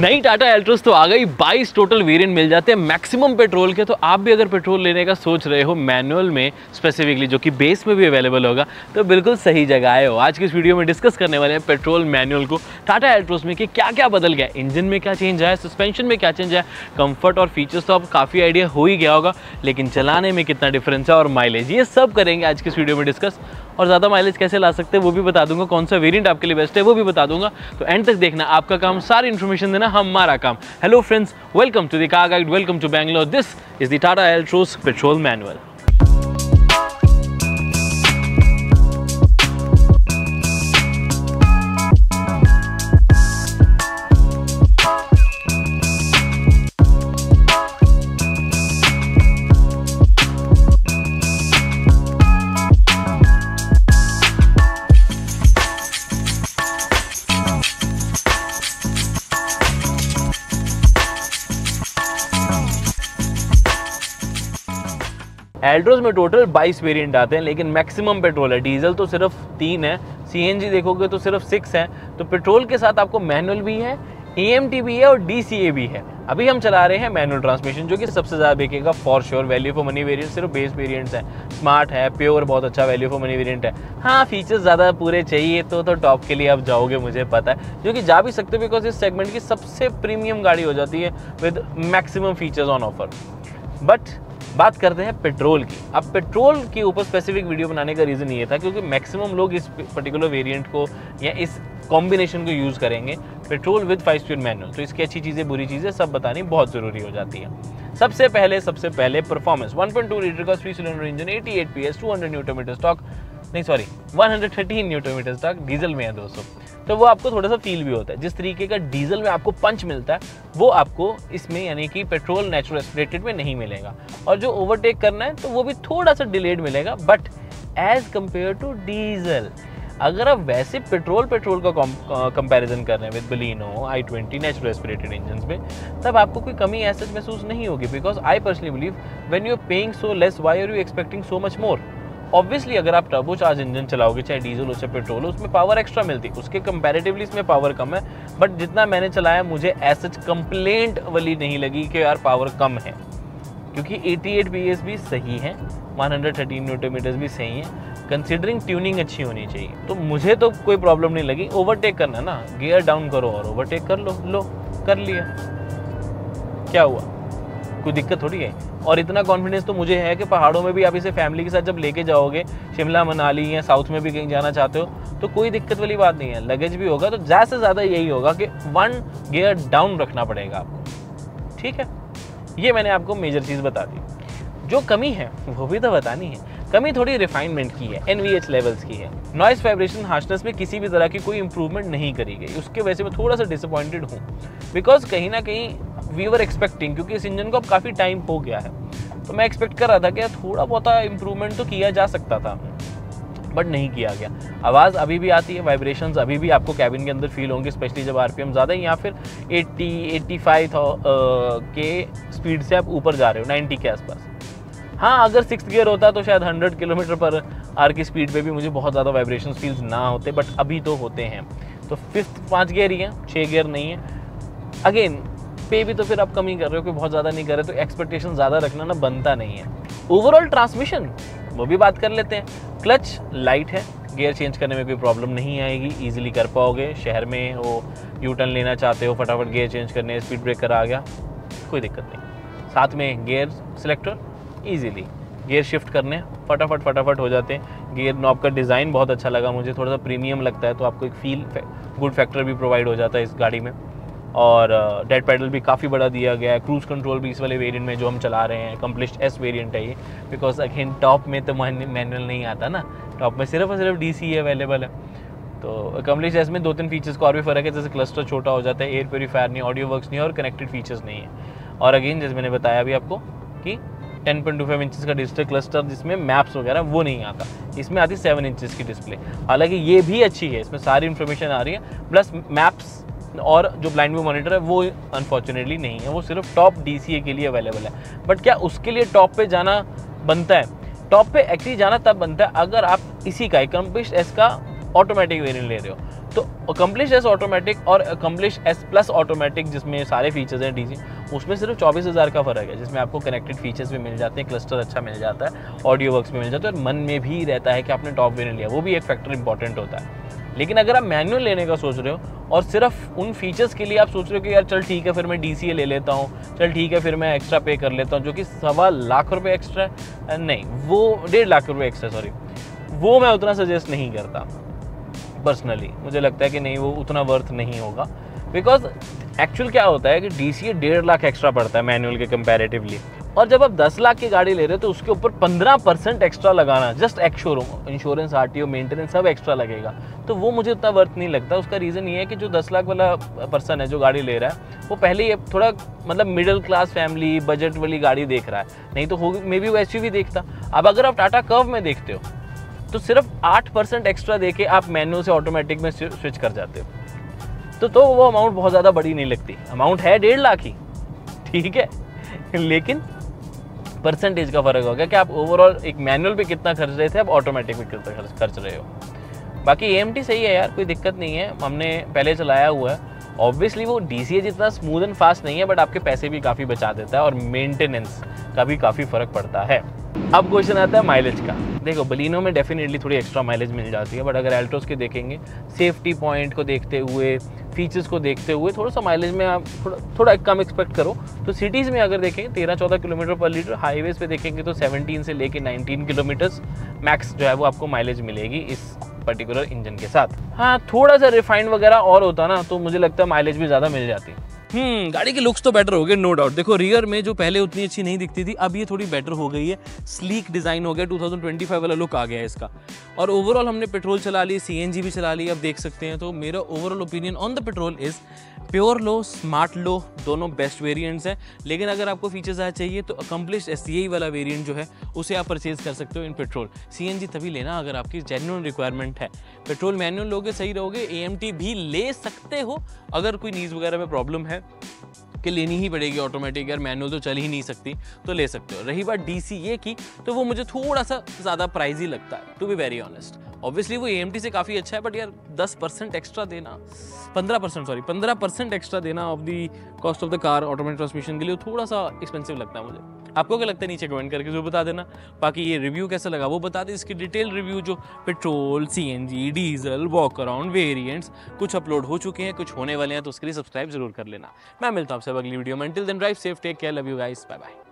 नई टाटा एल्ट्रोस तो आ गई, 22 टोटल वेरिएंट मिल जाते हैं मैक्सिमम पेट्रोल के। तो आप भी अगर पेट्रोल लेने का सोच रहे हो मैनुअल में स्पेसिफिकली, जो कि बेस में भी अवेलेबल होगा, तो बिल्कुल सही जगह आए हो। आज की इस वीडियो में डिस्कस करने वाले हैं पेट्रोल मैनुअल को टाटा एल्ट्रोस में कि क्या क्या बदल गया, इंजन में क्या चेंज आया, सस्पेंशन में क्या चेंज आया, कंफर्ट और फीचर्स तो आपको काफ़ी आइडिया हो ही गया होगा, लेकिन चलाने में कितना डिफरेंस है और माइलेज, ये सब करेंगे आज की इस वीडियो में डिस्कस। और ज़्यादा माइलेज कैसे ला सकते हैं वो भी बता दूंगा, कौन सा वेरिएंट आपके लिए बेस्ट है वो भी बता दूंगा। तो एंड तक देखना, आपका काम सारी इन्फॉर्मेशन देना, हमारा काम। Hello friends, welcome to the car guide, welcome to Bangalore. This is the Tata Altroz petrol manual. Altroz में टोटल 22 वेरिएंट आते हैं, लेकिन मैक्सिमम पेट्रोल है। डीजल तो सिर्फ 3 है, सीएनजी देखोगे तो सिर्फ 6 है। तो पेट्रोल के साथ आपको मैनुअल भी है, एएमटी भी है और डीसीए भी है। अभी हम चला रहे हैं मैनुअल ट्रांसमिशन, जो कि सबसे ज़्यादा बिकेगा for sure. Value for money variant सिर्फ बेस वेरिएंट्स है। स्मार्ट है, प्योर बहुत अच्छा वैल्यू फॉर मनी वेरिएंट है। हाँ, फीचर्स ज़्यादा पूरे चाहिए तो टॉप के लिए आप जाओगे, मुझे पता है, जो कि जा भी सकते हो, बिकॉज इस सेगमेंट की सबसे प्रीमियम गाड़ी हो जाती है with maximum features on offer. But बात करते हैं पेट्रोल की। अब पेट्रोल के ऊपर स्पेसिफिक वीडियो बनाने का रीज़न ये था क्योंकि मैक्सिमम लोग इस पर्टिकुलर वेरिएंट को या इस कॉम्बिनेशन को यूज़ करेंगे, पेट्रोल विद 5 स्पीड मैनुअल। तो इसकी अच्छी चीज़ें बुरी चीज़ें सब बतानी बहुत ज़रूरी हो जाती है। सबसे पहले परफॉर्मेंस। 1.2 लीटर का 3 cylinder engine, 88 PS, 200 newton metre stock, नहीं sorry 113 newton metre stock diesel में है दोस्तों। तो वो आपको थोड़ा सा फील भी होता है। जिस तरीके का डीजल में आपको पंच मिलता है वो आपको इसमें यानी कि पेट्रोल नेचुरल एस्पिरेटेड में नहीं मिलेगा। और जो ओवरटेक करना है तो वो भी थोड़ा सा डिलेड मिलेगा, but as compare to diesel. अगर आप वैसे पेट्रोल का कंपैरिजन कर रहे हैं with Baleno i20 natural aspirated engines में, तब आपको कोई कमी ऐसा महसूस नहीं होगी। Because I personally believe when you are paying so less, why are you expecting so much more. Obviously अगर आप टर्बो चार्ज इंजन चलाओगे, चाहे डीजल हो चाहे पेट्रोल हो, उसमें पावर एक्स्ट्रा मिलती है, उसके कंपैरेटिवली इसमें पावर कम है। बट जितना मैंने चलाया मुझे ऐसा कंप्लेंट वाली नहीं लगी कि यार पावर कम है, क्योंकि 88 PS भी सही है, 113 न्यूटन मीटर्स भी सही है, कंसिडरिंग ट्यूनिंग अच्छी होनी चाहिए। तो मुझे तो कोई प्रॉब्लम नहीं लगी। ओवरटेक करना ना, गियर डाउन करो और ओवरटेक कर लो कर लिया, क्या हुआ, कोई दिक्कत थोड़ी है। और इतना कॉन्फिडेंस तो मुझे है कि पहाड़ों में भी आप इसे फैमिली के साथ जब लेके जाओगे, शिमला मनाली या साउथ में भी कहीं जाना चाहते हो, तो कोई दिक्कत वाली बात नहीं है। लगेज भी होगा तो ज़्यादा से ज़्यादा यही होगा कि 1 गियर डाउन रखना पड़ेगा आपको, ठीक है। ये मैंने आपको मेजर चीज़ बता दी। जो कमी है वो भी तो बतानी है। कमी थोड़ी रिफाइनमेंट की है, NVH लेवल्स की है। नॉइस वाइब्रेशन हार्शनेस में किसी भी तरह की कोई इंप्रूवमेंट नहीं करी गई, उसके वजह से मैं थोड़ा सा डिसअपॉइंटेड हूँ। बिकॉज कहीं ना कहीं वी वर एक्सपेक्टिंग, क्योंकि इस इंजन को अब काफ़ी टाइम हो गया है, तो मैं एक्सपेक्ट कर रहा था कि थोड़ा बहुत इंप्रूवमेंट तो किया जा सकता था, बट नहीं किया गया। आवाज़ अभी भी आती है, वाइब्रेशंस अभी भी आपको कैबिन के अंदर फील होंगे, स्पेशली जब RPM ज़्यादा है या फिर 80-85 के स्पीड से आप ऊपर जा रहे हो, 90 के आसपास। हाँ, अगर 6th गियर होता तो शायद 100 किलोमीटर पर आवर की स्पीड पे भी मुझे बहुत ज़्यादा वाइब्रेशन फील्स ना होते, बट अभी तो होते हैं। तो 5th गियर ही है, 6 गियर नहीं है। अगेन पे भी तो फिर आप कम ही कर रहे हो, कोई बहुत ज़्यादा नहीं कर रहे, तो एक्सपेक्टेशन ज़्यादा रखना ना बनता नहीं है। ओवरऑल ट्रांसमिशन वो भी बात कर लेते हैं। क्लच लाइट है, गियर चेंज करने में कोई प्रॉब्लम नहीं आएगी, ईजिली कर पाओगे। शहर में हो, यू टर्न लेना चाहते हो, फटाफट गियर चेंज करने, स्पीड ब्रेकर आ गया, कोई दिक्कत नहीं। साथ में gear selector, easily gear shift करने फटाफट हो जाते हैं। गियर नॉब का डिज़ाइन बहुत अच्छा लगा मुझे, थोड़ा सा प्रीमियम लगता है, तो आपको एक फील गुड फैक्टर भी प्रोवाइड हो जाता है इस गाड़ी में। और डेड पैडल भी काफ़ी बड़ा दिया गया है। क्रूज़ कंट्रोल भी इस वाले वेरिएंट में जो हम चला रहे हैं, अकम्प्लिश्ड S वेरिएंट है ये, बिकॉज अगेन टॉप में तो मैनुअल नहीं आता ना, टॉप में सिर्फ और सिर्फ DC अवेलेबल है। तो अकम्प्लिश्ड S में 2-3 फीचर्स का और भी फ़र्क है, जैसे क्लस्टर छोटा हो जाता है, एयर प्योरीफायर नहीं, ऑडियो वर्क्स नहीं और कनेक्टेड फीचर्स नहीं है। और अगेन जैसे मैंने बताया अभी आपको कि 10.25 इंचज़ का डिजिटल क्लस्टर जिसमें मैप्स वगैरह वो नहीं आता, इसमें आती 7 इंचज़ की डिस्प्ले। हालांकि ये भी अच्छी है, इसमें सारी इन्फॉर्मेशन आ रही है, प्लस मैप्स और जो ब्लाइंड व्यू मॉनिटर है वो अनफॉर्चुनेटली नहीं है, वो सिर्फ टॉप DCA के लिए अवेलेबल है। बट क्या उसके लिए टॉप पे जाना बनता है? टॉप पे एक्चुअली जाना तब बनता है अगर आप इसी का अकम्प्लिश्ड S का ऑटोमेटिक वेरिएंट ले रहे हो। तो अकम्प्लिश एस ऑटोमेटिक और अकम्प्लिश एस प्लस ऑटोमेटिक जिसमें सारे फीचर्स हैं डीसी, उसमें सिर्फ 24,000 का फ़र्क है, जिसमें आपको कनेक्टेड फीचर्स भी मिल जाते हैं, क्लस्टर अच्छा मिल जाता है, ऑडियो वर्क्स भी मिल जाता है और मन में भी रहता है कि आपने टॉप वेरिएंट लिया, वो भी एक फैक्टर इंपॉर्टेंट होता है। लेकिन अगर आप मैनुअल लेने का सोच रहे हो और सिर्फ उन फीचर्स के लिए आप सोच रहे हो कि यार चल ठीक है फिर मैं DCA ले लेता हूँ, चल ठीक है फिर मैं एक्स्ट्रा पे कर लेता हूँ, जो कि 1.25 लाख रुपये एक्स्ट्रा है, नहीं वो 1.5 लाख रुपये एक्स्ट्रा, सॉरी, वो मैं उतना सजेस्ट नहीं करता पर्सनली। मुझे लगता है कि नहीं, वो उतना वर्थ नहीं होगा, बिकॉज एक्चुअल क्या होता है कि DCA 1.5 लाख एक्स्ट्रा पड़ता है मैनुअल के कंपैरेटिवली, और जब आप 10 लाख की गाड़ी ले रहे हो तो उसके ऊपर 15% एक्स्ट्रा लगाना, just ex-showroom insurance, RTO, maintenance सब एक्स्ट्रा लगेगा, तो वो मुझे उतना वर्थ नहीं लगता। उसका रीज़न ये है कि जो 10 लाख वाला पर्सन है जो गाड़ी ले रहा है वो पहले ही थोड़ा मतलब मिडिल क्लास फैमिली बजट वाली गाड़ी देख रहा है, नहीं तो होगी मे बी वो SUV देखता। अब अगर आप टाटा कर्व में देखते हो तो सिर्फ 8% एक्स्ट्रा देके आप मैनुअल से ऑटोमेटिक में स्विच कर जाते हो, तो वो अमाउंट बहुत ज़्यादा बड़ी नहीं लगती। अमाउंट है 1.5 लाख ही, ठीक है, लेकिन परसेंटेज का फ़र्क होगा कि आप ओवरऑल एक मैनुअल पे कितना खर्च रहे थे, आप ऑटोमेटिक पे कितना खर्च रहे हो। बाकी AMT सही है यार, कोई दिक्कत नहीं है, हमने पहले चलाया हुआ है। ऑब्वियसली वो DCA जितना स्मूथ एंड फास्ट नहीं है, बट आपके पैसे भी काफ़ी बचा देता है और मेंटेनेंस का भी काफ़ी फ़र्क पड़ता है। अब क्वेश्चन आता है माइलेज का। देखो बलिनो में डेफिनेटली थोड़ी एक्स्ट्रा माइलेज मिल जाती है, बट अगर एल्टोस के देखेंगे, सेफ्टी पॉइंट को देखते हुए, फीचर्स को देखते हुए थोड़ा सा माइलेज में आप थोड़ा कम एक्सपेक्ट करो। तो सिटीज़ में अगर देखेंगे 13-14 किलोमीटर पर लीटर, हाईवेज पे देखेंगे तो 17 से लेके 19 किलोमीटर्स मैक्स जो है वो आपको माइलेज मिलेगी इस पर्टिकुलर इंजन के साथ। हाँ, थोड़ा सा रिफाइंड वगैरह और होता ना तो मुझे लगता है माइलेज भी ज़्यादा मिल जाती। गाड़ी के लुक्स तो बेटर हो गए, नो डाउट। देखो रियर में जो पहले उतनी अच्छी नहीं दिखती थी, अब ये थोड़ी बेटर हो गई है, स्लीक डिज़ाइन हो गया, 2025 वाला लुक आ गया है इसका। और ओवरऑल हमने पेट्रोल चला ली, CNG भी चला ली, अब देख सकते हैं। तो मेरा overall opinion on the petrol is pure low, smart low, दोनों बेस्ट वेरिएंट्स हैं। लेकिन अगर आपको फीचर्स ज़्यादा चाहिए तो अकम्प्लिश SCA वाला वेरिएंट जो है उसे आप परचेज कर सकते हो इन पेट्रोल। CNG तभी लेना अगर आपकी जेन्युइन रिक्वायरमेंट है। पेट्रोल मैनुअल लोगे सही रहोगे, AMT भी ले सकते हो अगर कोई नीज वगैरह में प्रॉब्लम है कि लेनी ही पड़ेगी ऑटोमेटिक, यार मैनुअल तो चल ही नहीं सकती, तो ले सकते हो। रही बात DCA की, तो वो मुझे थोड़ा सा ज़्यादा प्राइजी लगता है, to be very honest. Obviously वो AMT से काफ़ी अच्छा है, बट यार 10% एक्स्ट्रा देना, 15% एक्स्ट्रा देना of the cost of the car automatic transmission के लिए थोड़ा सा एक्सपेंसिव लगता है मुझे। आपको क्या लगता है नीचे कमेंट करके जो बता देना। बाकी ये रिव्यू कैसा लगा वो बता दें, इसकी डिटेल रिव्यू जो petrol, CNG, diesel, walk around variants कुछ अपलोड हो चुके हैं, कुछ होने वाले हैं, तो उसके लिए सब्सक्राइब जरूर कर लेना। मैं मिलता हूँ आपसे अगली वीडियो में। Until then drive safe, take care, love you guys, bye bye.